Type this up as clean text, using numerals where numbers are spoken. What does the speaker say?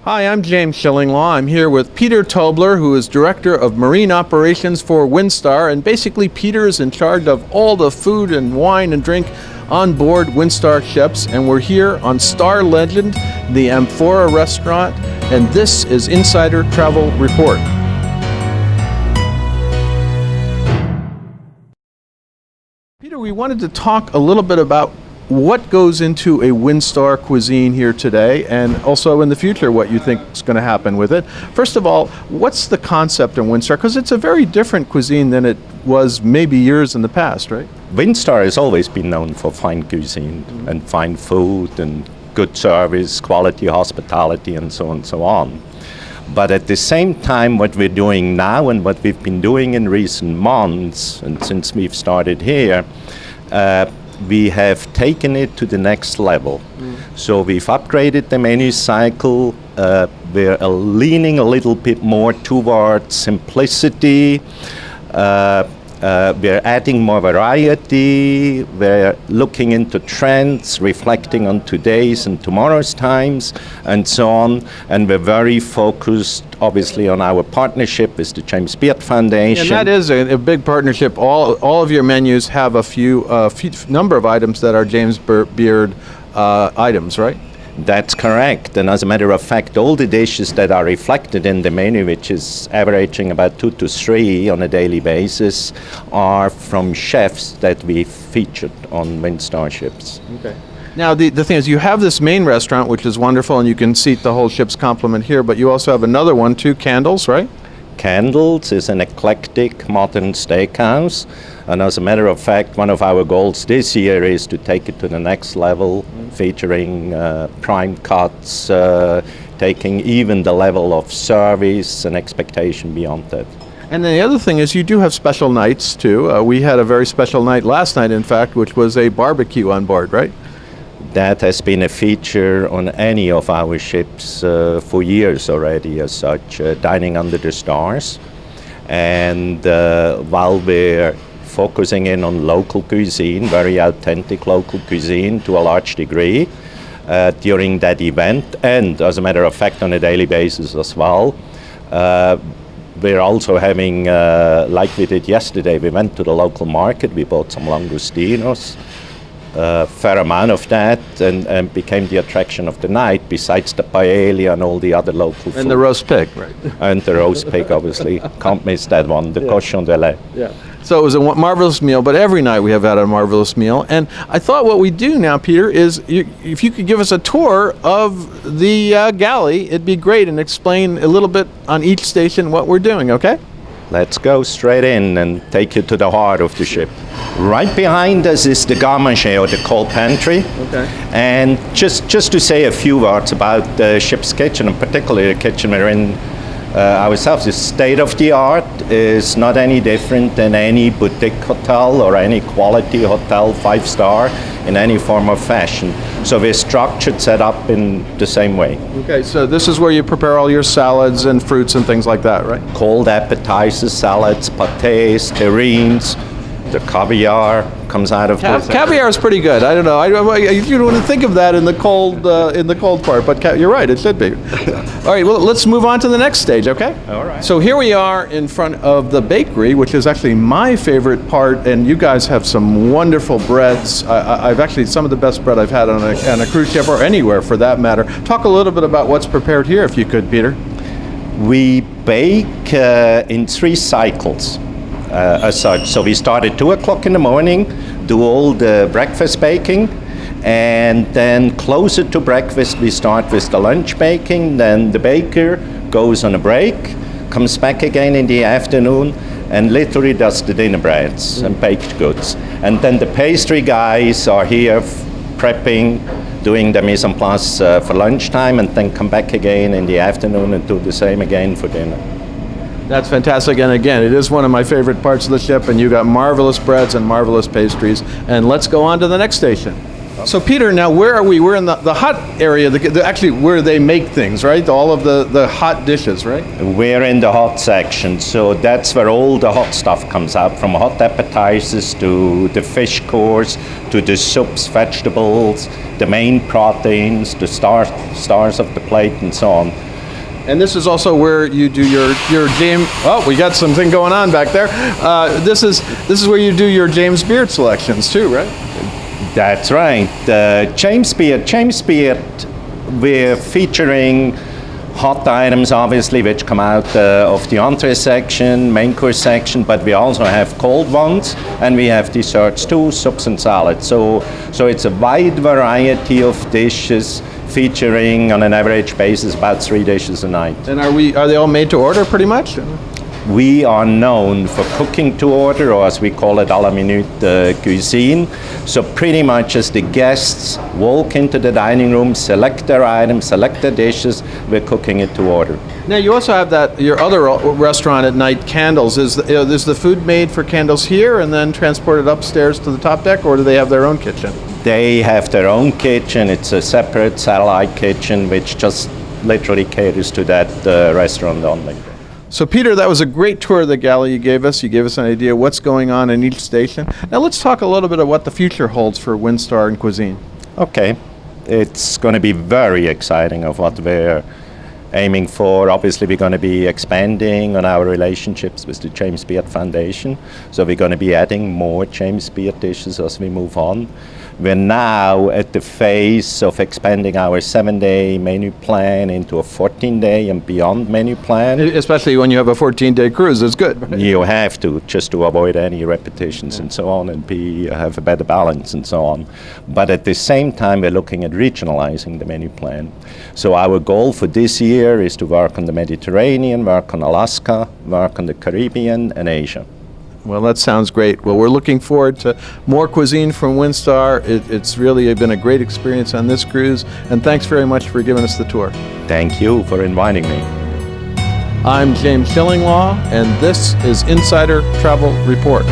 Hi, I'm James Schillinglaw. I'm here with Peter Tobler, who is Director of Marine Operations for Windstar, and basically Peter is in charge of all the food and wine and drink on board Windstar ships, and we're here on Star Legend, the Amphora restaurant, and this is Insider Travel Report. Peter, we wanted to talk a little bit about what goes into a Windstar cuisine here today, and also in the future what you think is going to happen with it. First of all, what's the concept in Windstar? Because it's a very different cuisine than it was maybe years in the past, right? Windstar has always been known for fine cuisine and fine food and good service, quality hospitality, and so on and so on. But at the same time, what we're doing now and what we've been doing in recent months, and since we've started here, we have taken it to the next level. So we've upgraded the menu cycle. We're leaning a little bit more towards simplicity. We're adding more variety. We're looking into trends, reflecting on today's and tomorrow's times, and so on. And we're very focused, obviously, on our partnership with the James Beard Foundation. And that is a big partnership. All of your menus have a few number of items that are James Beard items, right? That's correct. And as a matter of fact, all the dishes that are reflected in the menu, which is averaging about 2 to 3 on a daily basis, are from chefs that we featured on Windstar ships. Okay. Now, the thing is, you have this main restaurant, which is wonderful, and you can seat the whole ship's complement here, but you also have another one, too, Candles, right? Candles is an eclectic modern steakhouse, and as a matter of fact, one of our goals this year is to take it to the next level, featuring prime cuts, taking even the level of service and expectation beyond that. And then the other thing is you do have special nights, too. We had a very special night last night, in fact, which was a barbecue on board, right? That has been a feature on any of our ships for years already as such, dining under the stars. And while we're focusing in on local cuisine, very authentic local cuisine to a large degree during that event, and as a matter of fact on a daily basis as well, we're also having, like we did yesterday, we went to the local market, we bought some langostinos, fair amount of that, and became the attraction of the night, besides the paella and all the other local food. And the roast pig, right? And the roast pig, obviously. Can't miss that one, the cochon de lait. Yeah. So it was a marvelous meal, but every night we have had a marvelous meal. And I thought what we do now, Peter, is if you could give us a tour of the galley, it'd be great, and explain a little bit on each station what we're doing, okay? Let's go straight in and take you to the heart of the ship. Right behind us is the garde-manger, or the cold pantry. Okay. And just to say a few words about the ship's kitchen, and particularly the kitchen we're in ourselves, is state-of-the-art, is not any different than any boutique hotel or any quality hotel, 5-star, in any form or fashion. So we're structured, set up in the same way. Okay, so this is where you prepare all your salads and fruits and things like that, right? Cold appetizers, salads, pâtés, terrines, the caviar comes out of this. Caviar is pretty good. I don't know. You don't want to think of that in the cold part, but you're right. It should be. All right. Well, let's move on to the next stage. Okay. All right. So here we are in front of the bakery, which is actually my favorite part. And you guys have some wonderful breads. I've actually some of the best bread I've had on a cruise ship, or anywhere for that matter. Talk a little bit about what's prepared here, if you could, Peter. We bake in 3 cycles. As such. So we start at 2 o'clock in the morning, do all the breakfast baking, and then closer to breakfast we start with the lunch baking. Then the baker goes on a break, comes back again in the afternoon, and literally does the dinner breads and baked goods. And then the pastry guys are here prepping, doing the mise en place for lunchtime, and then come back again in the afternoon and do the same again for dinner. That's fantastic, and again, it is one of my favorite parts of the ship, and you got marvelous breads and marvelous pastries. And let's go on to the next station. So Peter, now where are we? We're in the hot area, actually where they make things, right? All of the hot dishes, right? We're in the hot section, so that's where all the hot stuff comes out, from hot appetizers to the fish course, to the soups, vegetables, the main proteins, the stars of the plate, and so on. And this is also where you do your James. Oh, we got something going on back there. This is where you do your James Beard selections too, right? That's right. James Beard, we're featuring hot items, obviously, which come out of the entree section, main course section, but we also have cold ones, and we have desserts too, soups and salads. So it's a wide variety of dishes, featuring on an average basis about 3 dishes a night. And are they all made to order pretty much? We are known for cooking to order, or as we call it, à la minute cuisine. So pretty much as the guests walk into the dining room, select their items, select their dishes, we're cooking it to order. Now you also have your other restaurant at night, Candles. Is the food made for Candles here and then transported upstairs to the top deck, or do they have their own kitchen? They have their own kitchen. It's a separate satellite kitchen which just literally caters to that restaurant only. So Peter, that was a great tour of the galley you gave us. You gave us an idea of what's going on in each station. Now let's talk a little bit of what the future holds for Windstar and Cuisine. Okay. It's going to be very exciting of what we're aiming for. Obviously, we're going to be expanding on our relationships with the James Beard Foundation. So we're going to be adding more James Beard dishes as we move on. We're now at the phase of expanding our 7-day menu plan into a 14-day and beyond menu plan. Especially when you have a 14-day cruise, it's good, right? You have to, just to avoid any repetitions and so on, and have a better balance and so on. But at the same time, we're looking at regionalizing the menu plan. So our goal for this year is to work on the Mediterranean, work on Alaska, work on the Caribbean and Asia. Well, that sounds great. Well, we're looking forward to more cuisine from Windstar. It's really been a great experience on this cruise, and thanks very much for giving us the tour. Thank you for inviting me. I'm James Shillinglaw, and this is Insider Travel Report.